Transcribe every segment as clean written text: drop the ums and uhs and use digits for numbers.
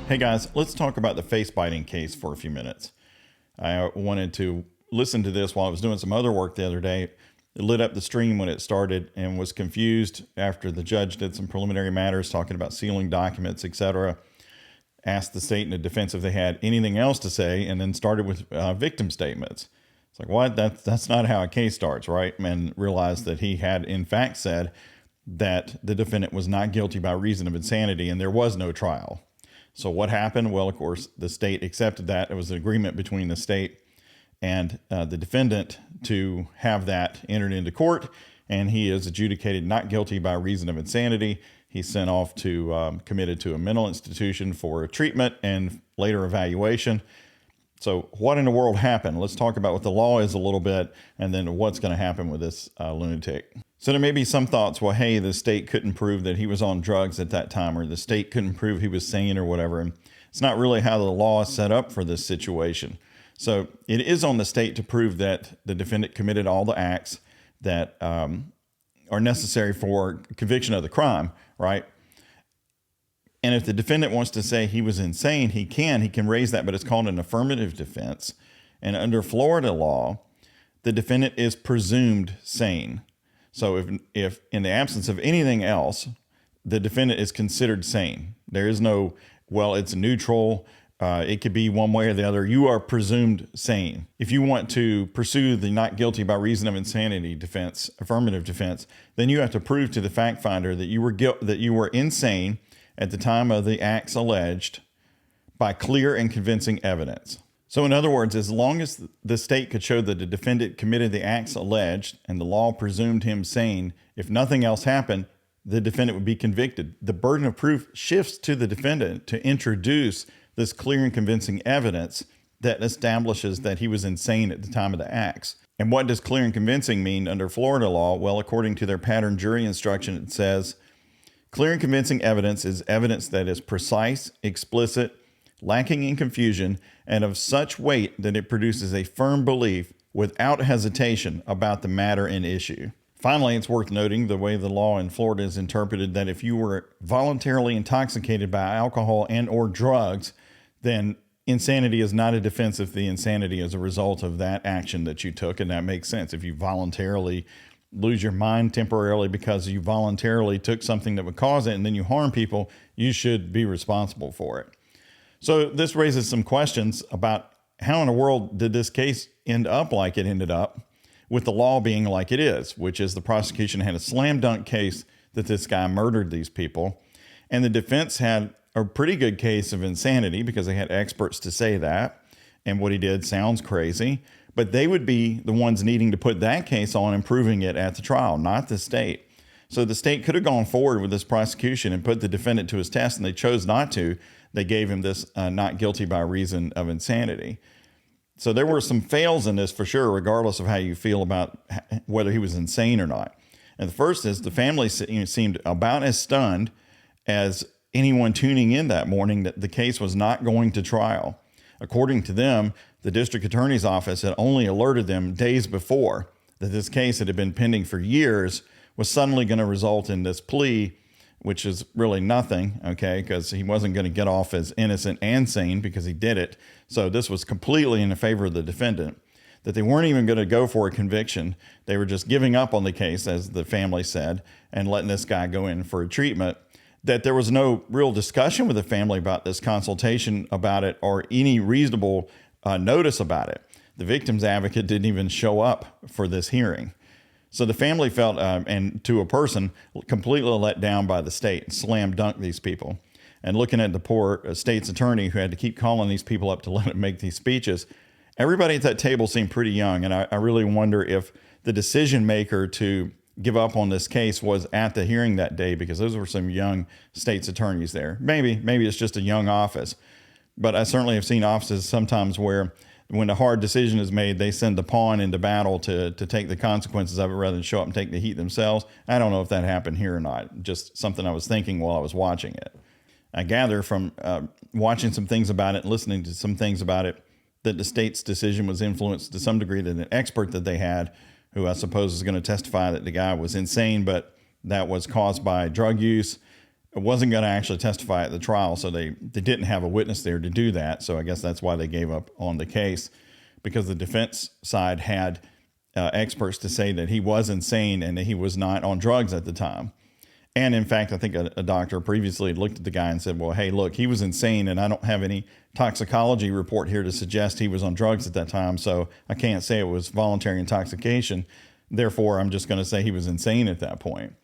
Hey guys, let's talk about the face biting case for a few minutes. I wanted to listen to this while I was doing some other work the other day. It lit up the stream when it started and was confused after the judge did some preliminary matters talking about sealing documents, etc. Asked the state and the defense if they had anything else to say, and then started with victim statements. It's like, what? That's not how a case starts, right? And realized that he had in fact said that the defendant was not guilty by reason of insanity and there was no trial. So what happened? Well, of course, the state accepted that. It was an agreement between the state and the defendant to have that entered into court, and he is adjudicated not guilty by reason of insanity. He's sent off to committed to a mental institution for treatment and later evaluation. So what in the world happened? Let's talk about what the law is a little bit, and then what's going to happen with this lunatic. So there may be some thoughts, well, hey, the state couldn't prove that he was on drugs at that time, or the state couldn't prove he was sane or whatever. And it's not really how the law is set up for this situation. So it is on the state to prove that the defendant committed all the acts that are necessary for conviction of the crime, right? And if the defendant wants to say he was insane, he can raise that, but it's called an affirmative defense. And under Florida law, the defendant is presumed sane. So if in the absence of anything else, the defendant is considered sane. There is no, well, it's neutral. It could be one way or the other. You are presumed sane. If you want to pursue the not guilty by reason of insanity defense, affirmative defense, then you have to prove to the fact finder that you were insane at the time of the acts alleged by clear and convincing evidence. So in other words, as long as the state could show that the defendant committed the acts alleged and the law presumed him sane, if nothing else happened, the defendant would be convicted. The burden of proof shifts to the defendant to introduce this clear and convincing evidence that establishes that he was insane at the time of the acts. And what does clear and convincing mean under Florida law? Well, according to their pattern jury instruction, it says, clear and convincing evidence is evidence that is precise, explicit, lacking in confusion, and of such weight that it produces a firm belief without hesitation about the matter in issue. Finally, it's worth noting the way the law in Florida is interpreted that if you were voluntarily intoxicated by alcohol and or drugs, then insanity is not a defense if the insanity is a result of that action that you took, and that makes sense. If you voluntarily lose your mind temporarily because you voluntarily took something that would cause it and then you harm people, you should be responsible for it. So this raises some questions about how in the world did this case end up like it ended up, with the law being like it is, which is the prosecution had a slam dunk case that this guy murdered these people, and the defense had a pretty good case of insanity because they had experts to say that, and what he did sounds crazy, but they would be the ones needing to put that case on and proving it at the trial, not the state. So the state could have gone forward with this prosecution and put the defendant to his test, and they chose not to. They gave him this not guilty by reason of insanity. So there were some fails in this for sure, regardless of how you feel about whether he was insane or not. And the first is the family seemed about as stunned as anyone tuning in that morning that the case was not going to trial. According to them, the district attorney's office had only alerted them days before that this case that had been pending for years was suddenly going to result in this plea, which is really nothing, okay, because he wasn't going to get off as innocent and sane because he did it. So this was completely in favor of the defendant, that they weren't even going to go for a conviction. They were just giving up on the case, as the family said, and letting this guy go in for a treatment, that there was no real discussion with the family about this, consultation about it, or any reasonable notice about it. The victim's advocate didn't even show up for this hearing. So the family felt, and to a person, completely let down by the state, slam dunk these people. And looking at the poor state's attorney who had to keep calling these people up to let him make these speeches, everybody at that table seemed pretty young. And I really wonder if the decision maker to give up on this case was at the hearing that day, because those were some young state's attorneys there. Maybe it's just a young office. But I certainly have seen offices sometimes where when a hard decision is made, they send the pawn into battle to take the consequences of it rather than show up and take the heat themselves. I don't know if that happened here or not. Just something I was thinking while I was watching it. I gather from watching some things about it, listening to some things about it, that the state's decision was influenced to some degree that an expert that they had, who I suppose is going to testify that the guy was insane, but that was caused by drug use, wasn't going to actually testify at the trial. So they didn't have a witness there to do that. So I guess that's why they gave up on the case, because the defense side had experts to say that he was insane and that he was not on drugs at the time. And in fact, I think a doctor previously had looked at the guy and said, well, hey, look, he was insane and I don't have any toxicology report here to suggest he was on drugs at that time. So I can't say it was voluntary intoxication. Therefore, I'm just going to say he was insane at that point.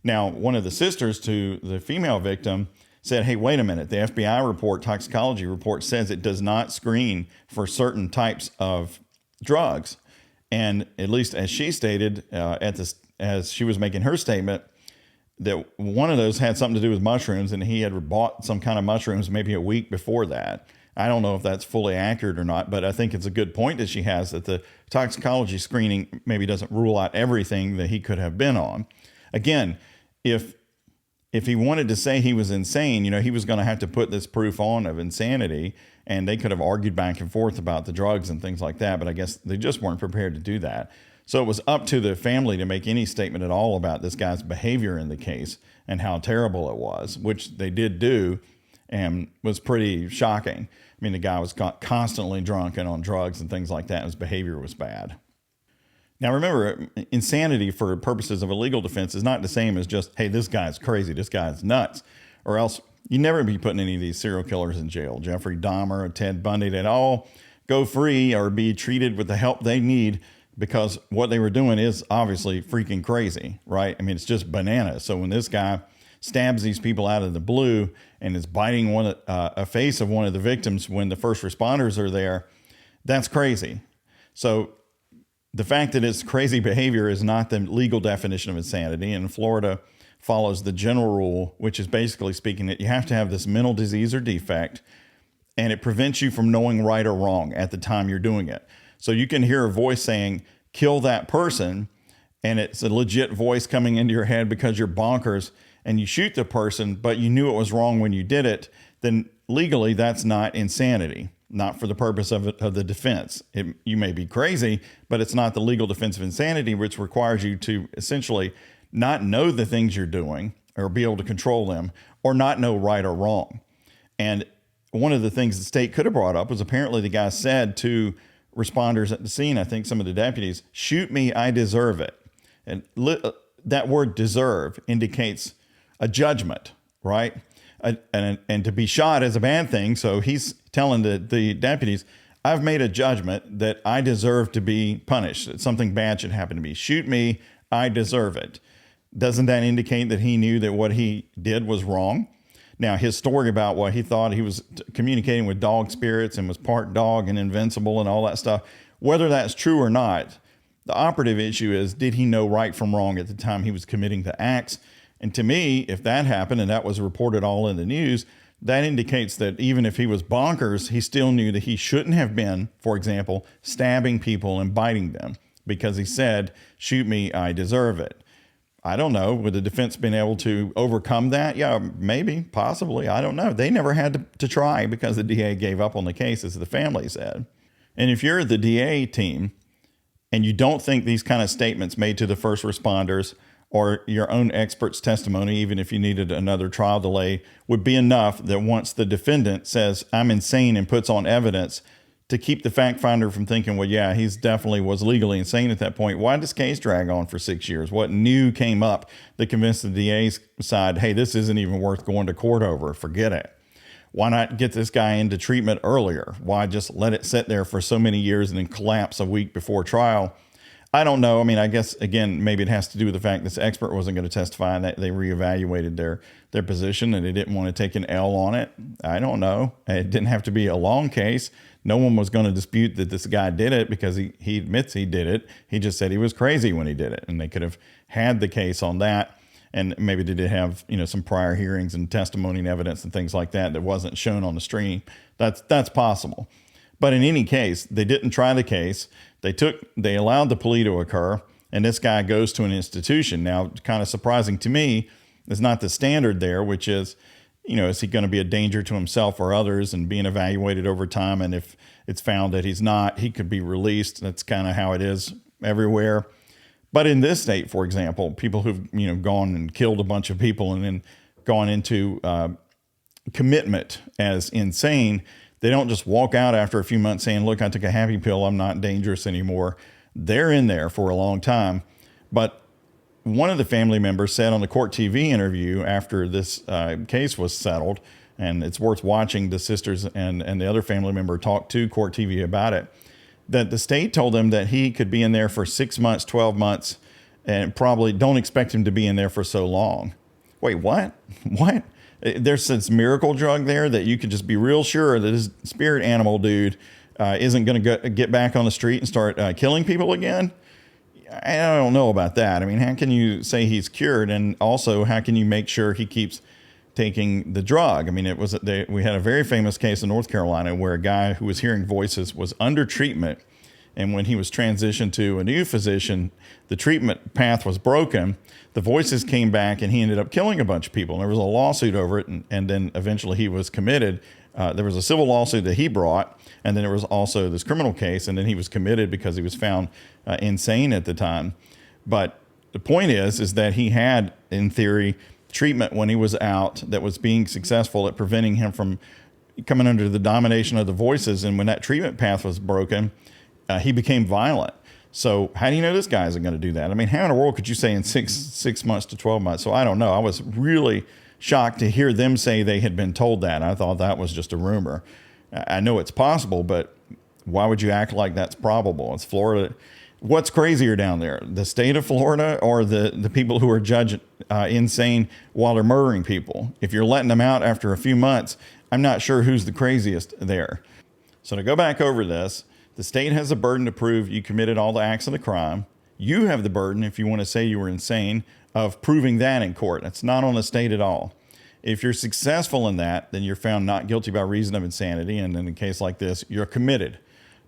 Now, one of the sisters to the female victim said, hey, wait a minute. The FBI report, toxicology report, says it does not screen for certain types of drugs. And at least as she stated, as she was making her statement, that one of those had something to do with mushrooms, and he had bought some kind of mushrooms maybe a week before that. I don't know if that's fully accurate or not, but I think it's a good point that she has, that the toxicology screening maybe doesn't rule out everything that he could have been on. Again, if he wanted to say he was insane, he was going to have to put this proof on of insanity, and they could have argued back and forth about the drugs and things like that, but I guess they just weren't prepared to do that. So it was up to the family to make any statement at all about this guy's behavior in the case and how terrible it was, which they did do, and was pretty shocking. I mean, the guy was constantly drunk and on drugs and things like that, and his behavior was bad. Now, remember, insanity for purposes of a legal defense is not the same as just, hey, this guy's crazy, this guy's nuts, or else you'd never be putting any of these serial killers in jail. Jeffrey Dahmer or Ted Bundy, they'd all go free or be treated with the help they need, because what they were doing is obviously freaking crazy, right? I mean, it's just bananas. So when this guy stabs these people out of the blue and is biting a face of one of the victims when the first responders are there, that's crazy. So the fact that it's crazy behavior is not the legal definition of insanity. And Florida follows the general rule, which is basically speaking that you have to have this mental disease or defect, and it prevents you from knowing right or wrong at the time you're doing it. So you can hear a voice saying, kill that person, and it's a legit voice coming into your head because you're bonkers, and you shoot the person, but you knew it was wrong when you did it, then legally that's not insanity, not for the purpose of the defense. You may be crazy, but it's not the legal defense of insanity, which requires you to essentially not know the things you're doing or be able to control them, or not know right or wrong. And one of the things the state could have brought up was apparently the guy said to responders at the scene, I think some of the deputies, shoot me, I deserve it. And that word deserve indicates a judgment, right? And to be shot is a bad thing. So he's telling the deputies, I've made a judgment that I deserve to be punished, that something bad should happen to me. Shoot me, I deserve it. Doesn't that indicate that he knew that what he did was wrong? Now, his story about what he thought he was communicating with dog spirits and was part dog and invincible and all that stuff, whether that's true or not, the operative issue is, did he know right from wrong at the time he was committing the acts? And to me, if that happened and that was reported all in the news, that indicates that even if he was bonkers, he still knew that he shouldn't have been, for example, stabbing people and biting them, because he said, shoot me, I deserve it. I don't know. Would the defense been able to overcome that? Yeah, maybe, possibly. I don't know. They never had to try because the DA gave up on the case, as the family said. And if you're the DA team and you don't think these kind of statements made to the first responders or your own expert's testimony, even if you needed another trial delay, would be enough that once the defendant says, I'm insane, and puts on evidence, to keep the fact finder from thinking, well, yeah, he's definitely was legally insane at that point. Why did this case drag on for 6 years? What new came up that convinced the DA's side, hey, this isn't even worth going to court over, forget it? Why not get this guy into treatment earlier? Why just let it sit there for so many years and then collapse a week before trial? I don't know. I mean, I guess, again, maybe it has to do with the fact this expert wasn't going to testify and that they reevaluated their position and they didn't want to take an L on it. I don't know. It didn't have to be a long case. No one was going to dispute that this guy did it because he admits he did it. He just said he was crazy when he did it. And they could have had the case on that. And maybe they did have, some prior hearings and testimony and evidence and things like that wasn't shown on the stream. That's possible. But in any case, they didn't try the case. They allowed the plea to occur, and this guy goes to an institution. Now, kind of surprising to me is not the standard there, which is, is he going to be a danger to himself or others and being evaluated over time? And if it's found that he's not, he could be released. That's kind of how it is everywhere. But in this state, for example, people who've, gone and killed a bunch of people and then gone into commitment as insane, they don't just walk out after a few months saying, look, I took a happy pill, I'm not dangerous anymore. They're in there for a long time. But one of the family members said on the court TV interview after this case was settled, and it's worth watching the sisters and the other family member talk to court TV about it, that the state told them that he could be in there for 6 months, 12 months, and probably don't expect him to be in there for so long. Wait, what? What? There's this miracle drug there that you could just be real sure that this spirit animal dude isn't going to get back on the street and start killing people again? I don't know about that. I mean, how can you say he's cured? And also, how can you make sure he keeps taking the drug? I mean, we had a very famous case in North Carolina where a guy who was hearing voices was under treatment. And when he was transitioned to a new physician, the treatment path was broken. The voices came back and he ended up killing a bunch of people. And there was a lawsuit over it. And then eventually he was committed. There was a civil lawsuit that he brought. And then there was also this criminal case. And then he was committed because he was found insane at the time. But the point is that he had, in theory, treatment when he was out that was being successful at preventing him from coming under the domination of the voices. And when that treatment path was broken, he became violent. So how do you know this guy isn't going to do that? I mean, how in the world could you say in six months to 12 months? So I don't know. I was really shocked to hear them say they had been told that. I thought that was just a rumor. I know it's possible, but why would you act like that's probable? It's Florida. What's crazier down there, the state of Florida or the people who are judged insane while they're murdering people? If you're letting them out after a few months, I'm not sure who's the craziest there. So to go back over this, the state has a burden to prove you committed all the acts of the crime. You have the burden, if you want to say you were insane, of proving that in court. It's not on the state at all. If you're successful in that, then you're found not guilty by reason of insanity. And in a case like this, you're committed.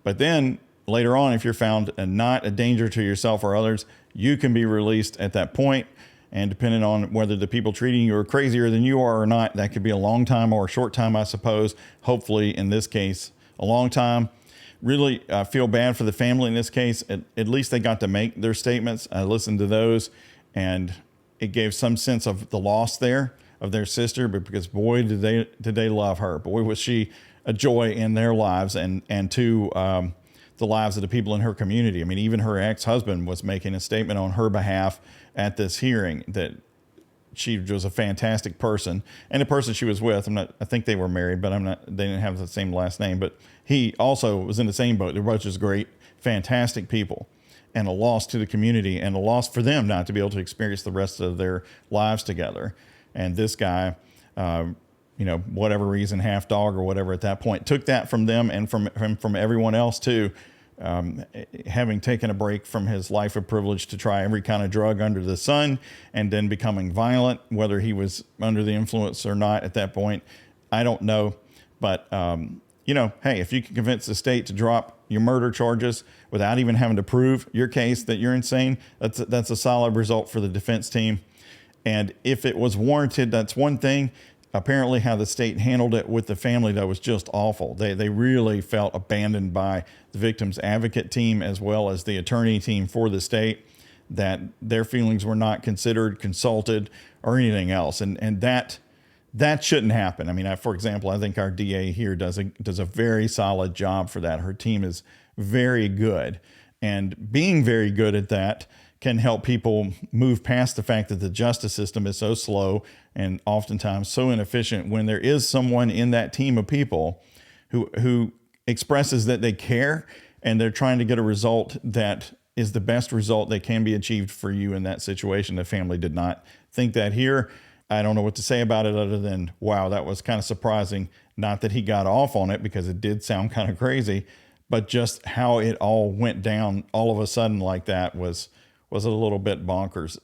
But then later on, if you're found not a danger to yourself or others, you can be released at that point. And depending on whether the people treating you are crazier than you are or not, that could be a long time or a short time, I suppose. Hopefully, in this case, a long time. Really feel bad for the family in this case. At least they got to make their statements. I listened to those, and it gave some sense of the loss there of their sister, but because boy, did they love her. Boy, was she a joy in their lives and to the lives of the people in her community. I mean, even her ex-husband was making a statement on her behalf at this hearing that she was a fantastic person, and the person she was with, I think they were married, but they didn't have the same last name, but he also was in the same boat. They're both just great, fantastic people, and a loss to the community and a loss for them not to be able to experience the rest of their lives together. And this guy, whatever reason, half dog or whatever at that point, took that from them and from everyone else too. Having taken a break from his life of privilege to try every kind of drug under the sun and then becoming violent, whether he was under the influence or not at that point, I don't know. But, hey, if you can convince the state to drop your murder charges without even having to prove your case that you're insane, that's a solid result for the defense team. And if it was warranted, that's one thing. Apparently how the state handled it with the family, that was just awful. They really felt abandoned by the victim's advocate team as well as the attorney team for the state, that their feelings were not considered, consulted, or anything else. And that shouldn't happen. I mean, for example, I think our DA here does a very solid job for that. Her team is very good. And being very good at that can help people move past the fact that the justice system is so slow and oftentimes so inefficient when there is someone in that team of people who expresses that they care and they're trying to get a result that is the best result that can be achieved for you in that situation. The family did not think that here. I don't know what to say about it other than, wow, that was kind of surprising. Not that he got off on it because it did sound kind of crazy, but just how it all went down all of a sudden like that was a little bit bonkers.